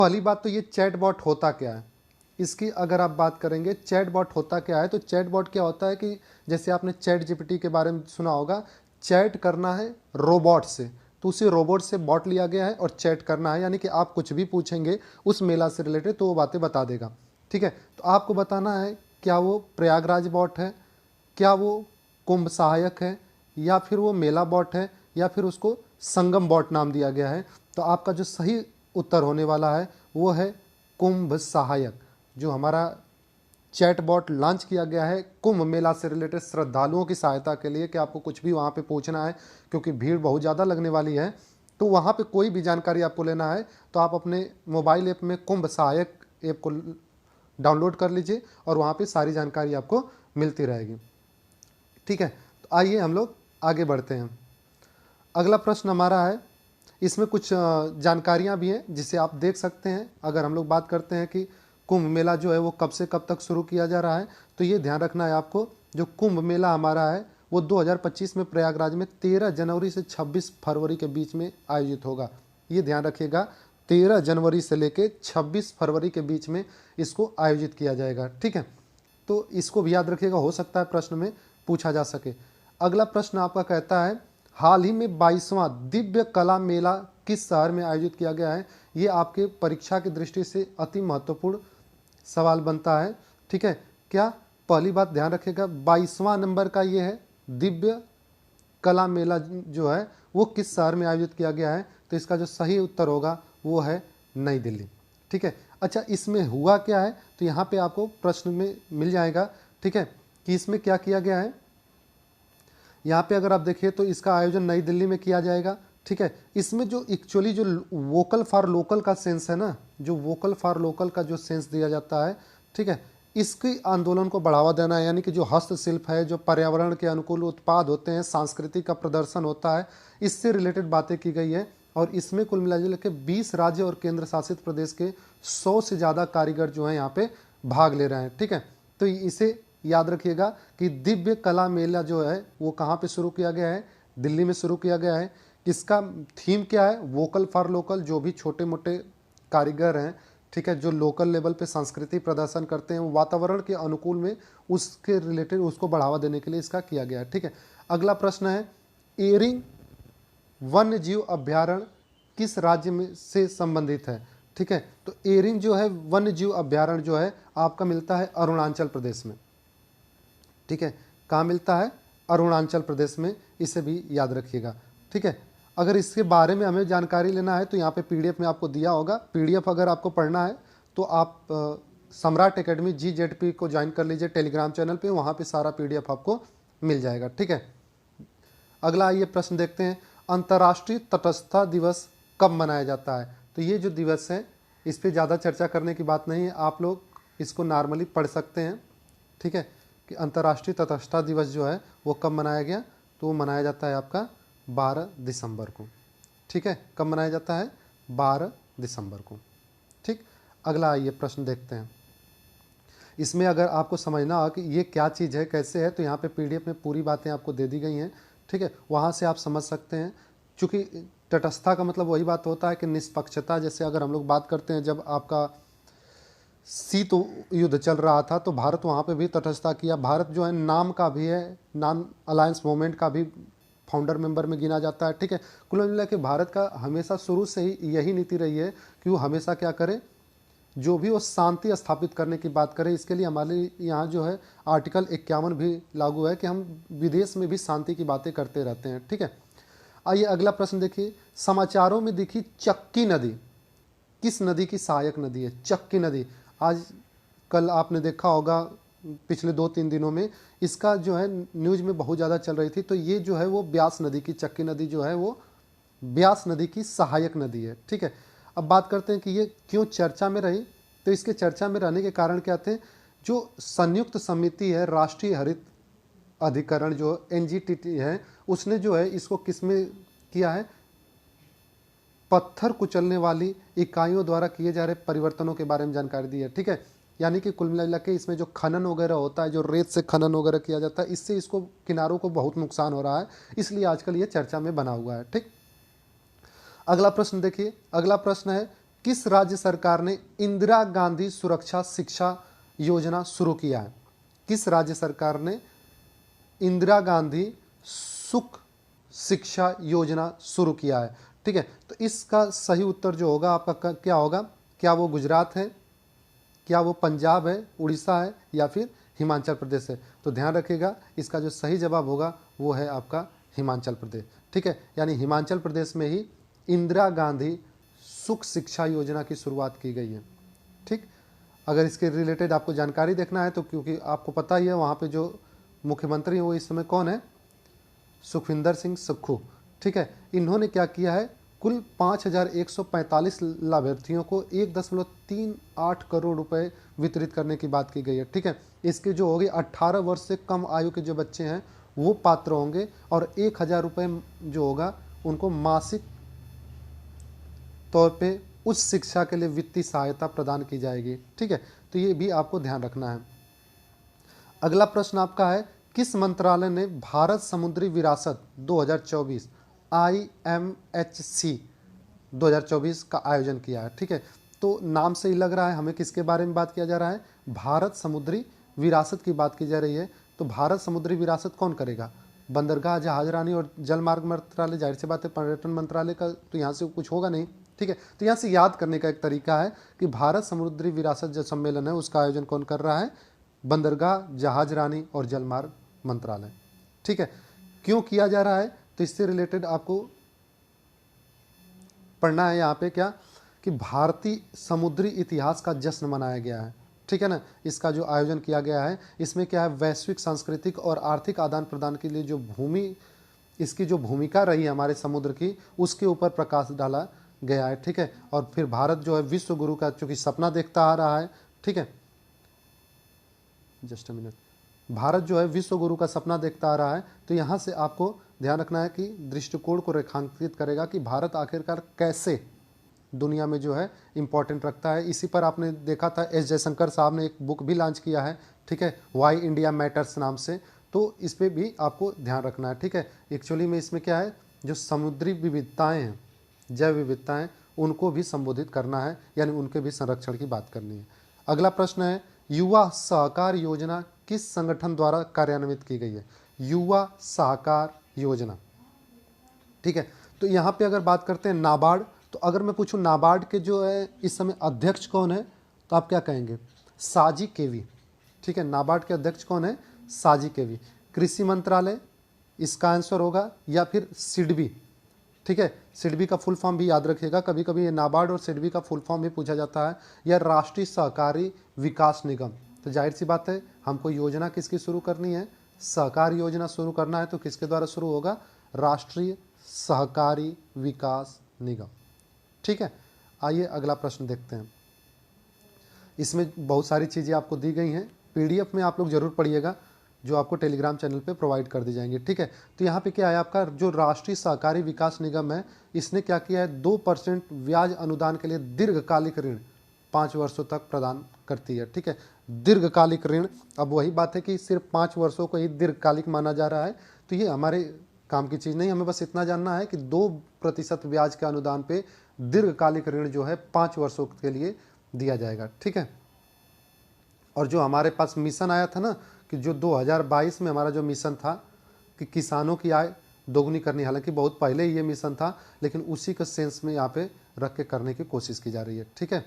पहली बात तो ये चैटबॉट होता क्या है, इसकी अगर आप बात करेंगे चैटबॉट होता क्या है, तो चैटबॉट क्या होता है कि जैसे आपने चैट जीपीटी के बारे में सुना होगा, चैट करना है रोबोट से, तो उसी रोबोट से बॉट लिया गया है और चैट करना है, यानी कि आप कुछ भी पूछेंगे उस मेला से रिलेटेड तो वो बातें बता देगा। ठीक है, तो आपको बताना है क्या वो प्रयागराज बॉट है, क्या वो कुंभ सहायक है, या फिर वो मेला बॉट है, या फिर उसको संगम बॉट नाम दिया गया है। तो आपका जो सही उत्तर होने वाला है वो है कुंभ सहायक। जो हमारा चैटबॉट लॉन्च किया गया है कुंभ मेला से रिलेटेड श्रद्धालुओं की सहायता के लिए कि आपको कुछ भी वहाँ पे पूछना है, क्योंकि भीड़ बहुत ज़्यादा लगने वाली है, तो वहाँ पे कोई भी जानकारी आपको लेना है तो आप अपने मोबाइल ऐप में कुंभ सहायक ऐप को डाउनलोड कर लीजिए और वहाँ पे सारी जानकारी आपको मिलती रहेगी। ठीक है, तो आइए हम लोग आगे बढ़ते हैं। अगला प्रश्न हमारा है, इसमें कुछ जानकारियाँ भी हैं जिसे आप देख सकते हैं। अगर हम लोग बात करते हैं कि कुंभ मेला जो है वो कब से कब तक शुरू किया जा रहा है, तो ये ध्यान रखना है आपको, जो कुंभ मेला हमारा है वो 2025 में प्रयागराज में 13 जनवरी से 26 फरवरी के बीच में आयोजित होगा। ये ध्यान रखिएगा, 13 जनवरी से लेके 26 फरवरी के बीच में इसको आयोजित किया जाएगा। ठीक है, तो इसको भी याद रखिएगा, हो सकता है प्रश्न में पूछा जा सके। अगला प्रश्न आपका कहता है, हाल ही में 22वां दिव्य कला मेला किस शहर में आयोजित किया गया है। ये आपके परीक्षा की दृष्टि से अति महत्वपूर्ण सवाल बनता है। ठीक है, क्या पहली बात ध्यान रखिएगा, 22वां नंबर का ये है दिव्य कला मेला जो है वो किस शहर में आयोजित किया गया है, तो इसका जो सही उत्तर होगा वो है नई दिल्ली। ठीक है, अच्छा इसमें हुआ क्या है, तो यहाँ पे आपको प्रश्न में मिल जाएगा। ठीक है, कि इसमें क्या किया गया है, यहाँ पे अगर आप देखिए तो इसका आयोजन नई दिल्ली में किया जाएगा। ठीक है, इसमें जो एक्चुअली जो वोकल फॉर लोकल का सेंस है ना, जो वोकल फॉर लोकल का जो सेंस दिया जाता है, ठीक है, इसकी आंदोलन को बढ़ावा देना है, यानी कि जो हस्तशिल्प है, जो पर्यावरण के अनुकूल उत्पाद होते हैं, सांस्कृतिक का प्रदर्शन होता है, इससे रिलेटेड बातें की गई है। और इसमें कुल मिला के 20 राज्य और केंद्र शासित प्रदेश के 100 से ज़्यादा कारीगर जो हैं यहाँ पे भाग ले रहे हैं। ठीक है, तो इसे याद रखिएगा कि दिव्य कला मेला जो है वो कहाँ पे शुरू किया गया है, दिल्ली में शुरू किया गया है। इसका थीम क्या है, वोकल फॉर लोकल, जो भी छोटे मोटे कारीगर हैं, ठीक है, जो लोकल लेवल पे संस्कृति प्रदर्शन करते हैं, वातावरण के अनुकूल में उसके रिलेटेड उसको बढ़ावा देने के लिए इसका किया गया है। ठीक है, अगला प्रश्न है, एरिंग वन्य जीव अभ्यारण्य किस राज्य में से संबंधित है। ठीक है, तो एरिंग जो है वन्य जीव अभ्यारण्य जो है आपका मिलता है अरुणाचल प्रदेश में। ठीक है, कहाँ मिलता है, अरुणाचल प्रदेश में, इसे भी याद रखिएगा। ठीक है, अगर इसके बारे में हमें जानकारी लेना है तो यहाँ पे पीडीएफ में आपको दिया होगा, पीडीएफ अगर आपको पढ़ना है तो आप सम्राट एकेडमी GZP को ज्वाइन कर लीजिए टेलीग्राम चैनल पे, वहाँ पे सारा पीडीएफ आपको मिल जाएगा। ठीक है, अगला ये प्रश्न देखते हैं, अंतर्राष्ट्रीय तटस्थता दिवस कब मनाया जाता है। तो ये जो दिवस है इस पर ज़्यादा चर्चा करने की बात नहीं है, आप लोग इसको नॉर्मली पढ़ सकते हैं। ठीक है, कि अंतर्राष्ट्रीय तटस्थता दिवस जो है वो कब मनाया गया, तो वो मनाया जाता है आपका 12 दिसंबर को। ठीक है, कब मनाया जाता है, 12 दिसंबर को। ठीक, अगला ये प्रश्न देखते हैं, इसमें अगर आपको समझना हो कि ये क्या चीज़ है, कैसे है, तो यहाँ पे पीडीएफ में पूरी बातें आपको दे दी गई हैं। ठीक है, वहाँ से आप समझ सकते हैं। चूँकि तटस्थता का मतलब वही बात होता है कि निष्पक्षता, जैसे अगर हम लोग बात करते हैं जब आपका शीत युद्ध चल रहा था तो भारत वहाँ पे भी तटस्थता किया। भारत जो है नाम का भी है, नॉन अलायंस मूवमेंट का भी फाउंडर मेंबर में गिना जाता है। ठीक है, कुल मिला के भारत का हमेशा शुरू से ही यही नीति रही है कि वो हमेशा क्या करे, जो भी वो शांति स्थापित करने की बात करें। इसके लिए हमारे यहाँ जो है आर्टिकल 51 भी लागू है कि हम विदेश में भी शांति की बातें करते रहते हैं। ठीक है, आइए अगला प्रश्न देखिए, समाचारों में दिखी चक्की नदी किस नदी की सहायक नदी है। चक्की नदी आज कल आपने देखा होगा, पिछले 2-3 दिनों में इसका जो है न्यूज़ में बहुत ज़्यादा चल रही थी। तो ये जो है वो ब्यास नदी की, चक्की नदी जो है वो ब्यास नदी की सहायक नदी है। ठीक है, अब बात करते हैं कि ये क्यों चर्चा में रही। तो इसके चर्चा में रहने के कारण क्या थे, जो संयुक्त समिति है राष्ट्रीय हरित अधिकरण जो NGT है, उसने जो है इसको किस में किया है, पत्थर कुचलने वाली इकाइयों द्वारा किए जा रहे परिवर्तनों के बारे में जानकारी दी है। ठीक है, यानी कि कुल मिला के इसमें जो खनन वगैरह होता है, जो रेत से खनन वगैरह किया जाता है, इससे इसको किनारों को बहुत नुकसान हो रहा है, इसलिए आजकल ये चर्चा में बना हुआ है। ठीक, अगला प्रश्न देखिए, अगला प्रश्न है किस राज्य सरकार ने इंदिरा गांधी सुरक्षा शिक्षा योजना शुरू किया है? किस राज्य सरकार ने इंदिरा गांधी सुख शिक्षा योजना शुरू किया है? ठीक है, तो इसका सही उत्तर जो होगा आपका क्या होगा? क्या वो गुजरात है, क्या वो पंजाब है, उड़ीसा है, या फिर हिमाचल प्रदेश है? तो ध्यान रखिएगा, इसका जो सही जवाब होगा वो है आपका हिमाचल प्रदेश। ठीक है, यानी हिमाचल प्रदेश में ही इंदिरा गांधी सुख शिक्षा योजना की शुरुआत की गई है। ठीक, अगर इसके रिलेटेड आपको जानकारी देखना है तो क्योंकि आपको पता ही है वहाँ पे जो मुख्यमंत्री हैं वो इस समय कौन है? सुखविंदर सिंह सुक्खू। ठीक है, इन्होंने क्या किया है, कुल 5,145 लाभार्थियों को 1.38 करोड़ रुपए वितरित करने की बात की गई है। ठीक है, इसके जो होगी 18 वर्ष से कम आयु के जो बच्चे हैं वो पात्र होंगे और 1,000 रुपये जो होगा उनको मासिक तौर पे उच्च शिक्षा के लिए वित्तीय सहायता प्रदान की जाएगी। ठीक है, तो ये भी आपको ध्यान रखना है। अगला प्रश्न आपका है, किस मंत्रालय ने भारत समुद्री विरासत 2024 IMHC 2024 का आयोजन किया है? ठीक है, तो नाम से ही लग रहा है हमें किसके बारे में बात किया जा रहा है? भारत समुद्री विरासत की बात की जा रही है। तो भारत समुद्री विरासत कौन करेगा? बंदरगाह, जहाजरानी और जलमार्ग मंत्रालय, जाहिर सी बात है पर्यटन मंत्रालय का तो यहाँ से कुछ होगा नहीं। ठीक है, तो यहाँ से याद करने का एक तरीका है कि भारत समुद्री विरासत जो सम्मेलन है उसका आयोजन कौन कर रहा है? बंदरगाह, जहाजरानी और जलमार्ग मंत्रालय। ठीक है, क्यों किया जा रहा है? तो इससे रिलेटेड आपको पढ़ना है यहाँ पे क्या, कि भारतीय समुद्री इतिहास का जश्न मनाया गया है। ठीक है ना, इसका जो आयोजन किया गया है इसमें क्या है, वैश्विक सांस्कृतिक और आर्थिक आदान प्रदान के लिए जो भूमि, इसकी जो भूमिका रही है हमारे समुद्र की, उसके ऊपर प्रकाश डाला गया है। ठीक है, और फिर भारत जो है विश्व गुरु का चूंकि सपना देखता आ रहा है। ठीक है, जस्ट अ मिनट, भारत जो है विश्व गुरु का सपना देखता आ रहा है, तो यहाँ से आपको ध्यान रखना है कि दृष्टिकोण को रेखांकित करेगा कि भारत आखिरकार कैसे दुनिया में जो है इम्पोर्टेंट रखता है। इसी पर आपने देखा था एस जयशंकर साहब ने एक बुक भी लॉन्च किया है। ठीक है, वाई इंडिया मैटर्स नाम से, तो इस पर भी आपको ध्यान रखना है। ठीक है, एक्चुअली में इसमें क्या है, जो समुद्री विविधताएँ हैं, जैव विविधताएँ, उनको भी संबोधित करना है, यानी उनके भी संरक्षण की बात करनी है। अगला प्रश्न है, युवा सहकार योजना किस संगठन द्वारा कार्यान्वित की गई है? युवा सहकार योजना। ठीक है, तो यहाँ पे अगर बात करते हैं नाबार्ड, तो अगर मैं पूछूं नाबार्ड के जो है इस समय अध्यक्ष कौन है, तो आप क्या कहेंगे? साजी केवी। ठीक है, नाबार्ड के अध्यक्ष कौन है? साजी केवी। कृषि मंत्रालय इसका आंसर होगा, या फिर सिडबी। ठीक है, सिडबी का फुल फॉर्म भी याद रखिएगा, कभी कभी ये नाबार्ड और सिडबी का फुल फॉर्म भी पूछा जाता है, या राष्ट्रीय सहकारी विकास निगम। तो जाहिर सी बात है हमको योजना किसकी शुरू करनी है? सहकार योजना शुरू करना है, तो किसके द्वारा शुरू होगा? राष्ट्रीय सहकारी विकास निगम। ठीक है, आइए अगला प्रश्न देखते हैं। इसमें बहुत सारी चीज़ें आपको दी गई हैं, पीडीएफ में आप लोग जरूर पढ़िएगा, जो आपको टेलीग्राम चैनल पे प्रोवाइड कर दी जाएंगी। ठीक है, तो यहाँ पे क्या है, आपका जो राष्ट्रीय सहकारी विकास निगम है, इसने क्या किया है, 2% ब्याज अनुदान के लिए दीर्घकालिक ऋण 5 वर्षों तक प्रदान करती है। ठीक है, दीर्घकालिक ऋण, अब वही बात है कि सिर्फ 5 वर्षों को ही दीर्घकालिक माना जा रहा है, तो ये हमारे काम की चीज़ नहीं। हमें बस इतना जानना है कि 2% ब्याज के अनुदान पे दीर्घकालिक ऋण जो है 5 वर्षों के लिए दिया जाएगा। ठीक है, और जो हमारे पास मिशन आया था ना, कि जो 2022 में हमारा जो मिशन था कि किसानों की आय दोगुनी करनी, हालांकि बहुत पहले ही ये मिशन था, लेकिन उसी का सेंस में यहाँ पे रख के करने की कोशिश की जा रही है। ठीक है,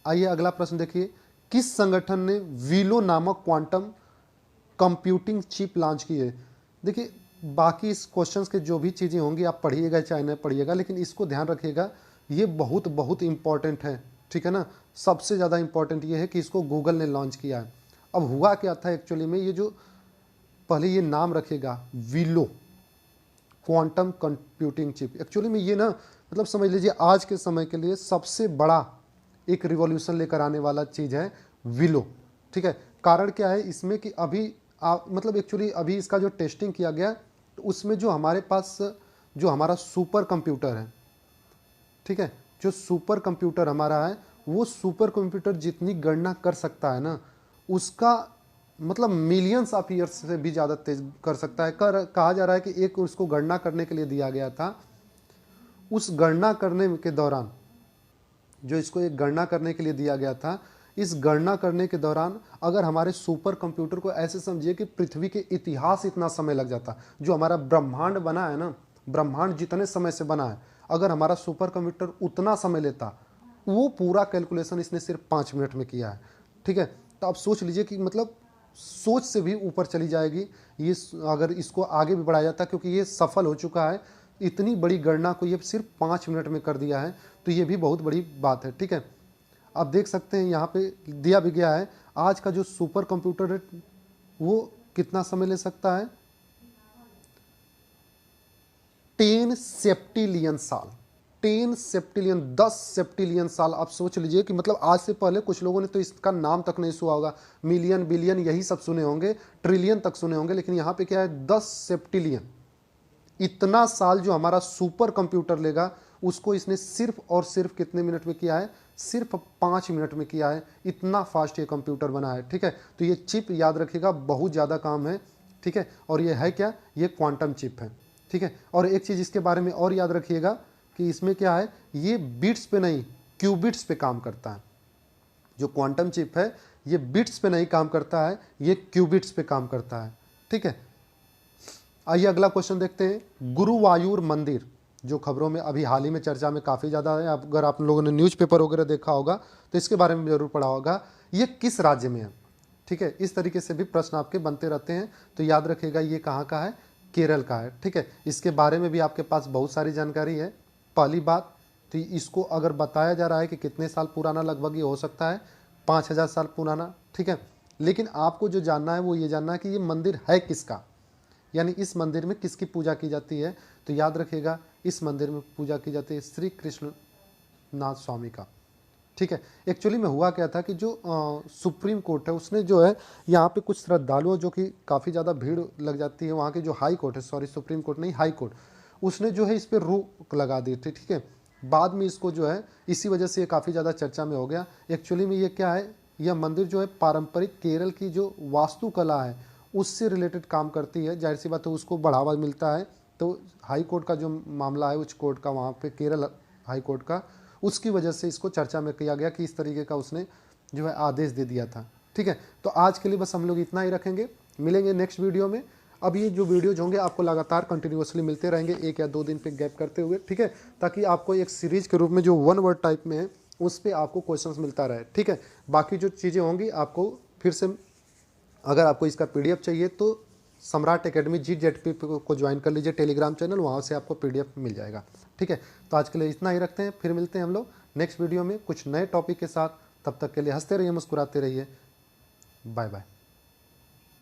आइए अगला प्रश्न देखिए, किस संगठन ने वीलो नामक क्वांटम कंप्यूटिंग चिप लॉन्च की है? देखिए, बाकी इस क्वेश्चन के जो भी चीज़ें होंगी आप पढ़िएगा चाहे नहीं पढ़िएगा, लेकिन इसको ध्यान रखिएगा, ये बहुत बहुत इंपॉर्टेंट है। ठीक है ना, सबसे ज़्यादा इंपॉर्टेंट ये है कि इसको गूगल ने लॉन्च किया है। अब हुआ क्या था एक्चुअली में, ये जो पहले ये नाम रखेगा willow quantum computing chip, actually में ये ना, मतलब समझ लीजिए आज के समय के लिए सबसे बड़ा एक रिवॉल्यूशन लेकर आने वाला चीज़ है वीलो। ठीक है, कारण क्या है इसमें कि अभी मतलब एक्चुअली अभी इसका जो टेस्टिंग किया गया, तो उसमें जो हमारे पास जो हमारा सुपर कंप्यूटर है, ठीक है, जो सुपर कंप्यूटर हमारा है, वो सुपर कंप्यूटर जितनी गणना कर सकता है ना, उसका मतलब मिलियंस ऑफ ईयर्स से भी ज़्यादा तेज कर सकता है। कहा जा रहा है कि एक उसको गणना करने के लिए दिया गया था, उस गणना करने के दौरान जो इसको एक गणना करने के लिए दिया गया था, इस गणना करने के दौरान अगर हमारे सुपर कंप्यूटर को ऐसे समझिए कि पृथ्वी के इतिहास इतना समय लग जाता, जो हमारा ब्रह्मांड बना है ना, ब्रह्मांड जितने समय से बना है, अगर हमारा सुपर कंप्यूटर उतना समय लेता, वो पूरा कैलकुलेशन इसने सिर्फ 5 मिनट में किया है। ठीक है, तो आप सोच लीजिए कि मतलब सोच से भी ऊपर चली जाएगी ये अगर इसको आगे भी बढ़ाया जाता, क्योंकि ये सफल हो चुका है। इतनी बड़ी गणना को ये सिर्फ 5 मिनट में कर दिया है, तो ये भी बहुत बड़ी बात है। ठीक है, आप देख सकते हैं यहाँ पे दिया भी गया है, आज का जो सुपर कंप्यूटर है वो कितना समय ले सकता है, 10 सेप्टिलियन साल, 10 सेप्टिलियन, 10 सेप्टिलियन साल। आप सोच लीजिए कि मतलब आज से पहले कुछ लोगों ने तो इसका नाम तक नहीं सुना होगा, मिलियन, बिलियन यही सब सुने होंगे, ट्रिलियन तक सुने होंगे, लेकिन यहाँ पे क्या है 10 सेप्टिलियन। इतना साल जो हमारा सुपर कंप्यूटर लेगा, उसको इसने सिर्फ और सिर्फ कितने मिनट में किया है, सिर्फ 5 मिनट में किया है। इतना फास्ट ये कंप्यूटर बना है। ठीक है, तो ये चिप याद रखिएगा बहुत ज़्यादा काम है। ठीक है, और ये है क्या, ये क्वांटम चिप है। ठीक है, और एक चीज़ इसके बारे में और याद रखिएगा कि इसमें क्या है, ये बिट्स पे नहीं क्यूबिट्स पे काम करता है। जो क्वांटम चिप है ये बिट्स पे नहीं काम करता है, ये क्यूबिट्स पे काम करता है। ठीक है, आइए अगला क्वेश्चन देखते हैं। गुरुवायूर मंदिर जो खबरों में अभी हाल ही में चर्चा में काफ़ी ज़्यादा है, अगर आप लोगों ने न्यूज़पेपर वगैरह देखा होगा तो इसके बारे में जरूर पढ़ा होगा, ये किस राज्य में है। ठीक है, इस तरीके से भी प्रश्न आपके बनते रहते हैं, तो याद रखिएगा ये कहाँ का है, केरल का है। ठीक है, इसके बारे में भी आपके पास बहुत सारी जानकारी है। पहली बात तो इसको अगर बताया जा रहा है कि कितने साल पुराना, लगभग ये हो सकता है 5000 साल पुराना। ठीक है, लेकिन आपको जो जानना है वो ये जानना है कि ये मंदिर है किसका, यानी इस मंदिर में किसकी पूजा की जाती है। तो याद रखिएगा इस मंदिर में पूजा की जाती है श्री कृष्ण नाथ स्वामी का। ठीक है, एक्चुअली में हुआ क्या था कि जो सुप्रीम कोर्ट है उसने जो है यहाँ पे कुछ श्रद्धालुओं, जो कि काफ़ी ज़्यादा भीड़ लग जाती है, वहाँ की जो हाई कोर्ट है, सॉरी सुप्रीम कोर्ट नहीं हाई कोर्ट, उसने जो है इस पर रोक लगा दी थी। ठीक है, बाद में इसको जो है इसी वजह से ये काफ़ी ज़्यादा चर्चा में हो गया। एक्चुअली में ये क्या है, यह मंदिर जो है पारंपरिक केरल की जो वास्तुकला है उससे रिलेटेड काम करती है। जाहिर सी बात है उसको बढ़ावा मिलता है, तो हाई कोर्ट का जो मामला है उच्च कोर्ट का, वहाँ पे केरल हाई कोर्ट का, उसकी वजह से इसको चर्चा में किया गया कि इस तरीके का उसने जो है आदेश दे दिया था। ठीक है, तो आज के लिए बस हम लोग इतना ही रखेंगे, मिलेंगे नेक्स्ट वीडियो में। अब ये जो वीडियोज होंगे आपको लगातार कंटिन्यूसली मिलते रहेंगे, 1 या 2 दिन पे गैप करते हुए। ठीक है, ताकि आपको एक सीरीज के रूप में जो 1 वर्ड टाइप में है उस पर आपको क्वेश्चंस मिलता रहे। ठीक है, बाकी जो चीज़ें होंगी आपको फिर से, अगर आपको इसका PDF चाहिए तो सम्राट एकेडमी GZP को ज्वाइन कर लीजिए, टेलीग्राम चैनल, वहाँ से आपको PDF मिल जाएगा। ठीक है, तो आज के लिए इतना ही रखते हैं, फिर मिलते हैं हम लोग नेक्स्ट वीडियो में कुछ नए टॉपिक के साथ। तब तक के लिए हंसते रहिए, मुस्कुराते रहिए। Bye bye.